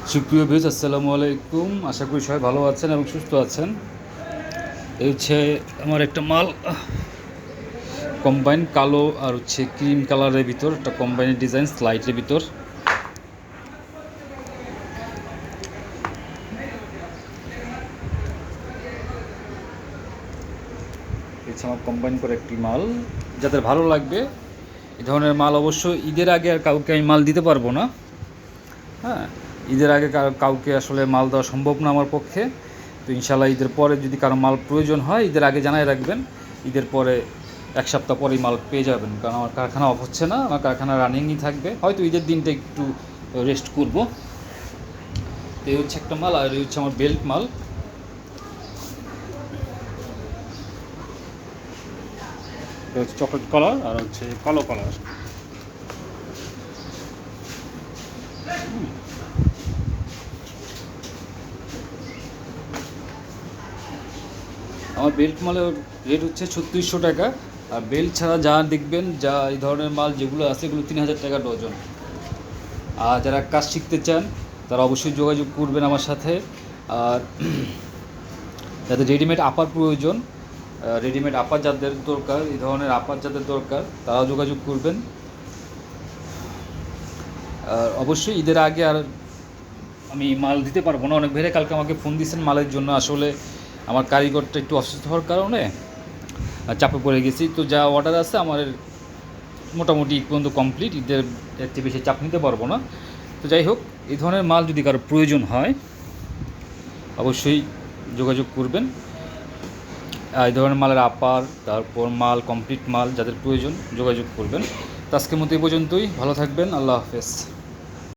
সুপ্রিয় ভিউয়ার্স, আসসালামু আলাইকুম। আশা করি সবাই ভালো আছেন এবং সুস্থ আছেন। এই হচ্ছে আমার একটা মাল, কম্বাইন কালো আর হচ্ছে ক্রিম কালারের ভিতর, একটা কম্বাইনের ডিজাইন স্লাইডের ভিতর। এই হচ্ছে আমার কম্বাইন করে একটি মাল, যাদের ভালো লাগবে এই ধরনের মাল। অবশ্য ঈদের আগে আর কাউকে আমি মাল দিতে পারবো না। হ্যাঁ, ঈদের আগে কাউকে আসলে মাল দেওয়া সম্ভব না আমার পক্ষে। তো ইনশাল্লাহ ঈদের পরে যদি কারো মাল প্রয়োজন হয়, ঈদের আগে জানাই রাখবেন। ঈদের পরে এক সপ্তাহ পরেই মাল পেয়ে যাবেন, কারণ আমার কারখানা অফ হচ্ছে না, আমার কারখানা রানিংই থাকবে। হয়তো ঈদের দিনটা একটু রেস্ট করব। তো এই হচ্ছে একটা মাল, আর এই হচ্ছে আমার বেল্ট মাল। এটা হচ্ছে চকলেট কালার আর হচ্ছে কালো কালার। আমার বেল্ট মালের রেট হচ্ছে 3600 টাকা। আর বেল্ট ছাড়া যা দেখবেন, যা এই ধরনের মাল যেগুলো আছে, এগুলো 3000 টাকা ডজন। আর যারা কাজ শিখতে চান তারা অবশ্যই যোগাযোগ করবেন আমার সাথে। আর যাদের রেডিমেড আপার প্রয়োজন, রেডিমেড আপার যাদের দরকার, এই ধরনের আপার যাদের দরকার, তারাও যোগাযোগ করবেন। আর অবশ্যই ঈদের আগে আর আমি মাল দিতে পারবো না। অনেক ভাইরা কালকে আমাকে ফোন দিয়েছেন মালের জন্য। আসলে আমার কারিগরটা একটু অসুস্থ হওয়ার কারণে চাপে পড়ে গেছি। তো যা অর্ডার আছে আমার মোটামুটি ঈদ পর্যন্ত কমপ্লিট। ঈদের এর চেয়ে বেশি চাপ নিতে পারবো না। তো যাই হোক, এই ধরনের মাল যদি কারো প্রয়োজন হয় অবশ্যই যোগাযোগ করবেন। এই ধরনের মালের আপার, তারপর মাল কমপ্লিট মাল যাদের প্রয়োজন যোগাযোগ করবেন। তো আজকের মতো এই পর্যন্তই। ভালো থাকবেন। আল্লাহ হাফেজ।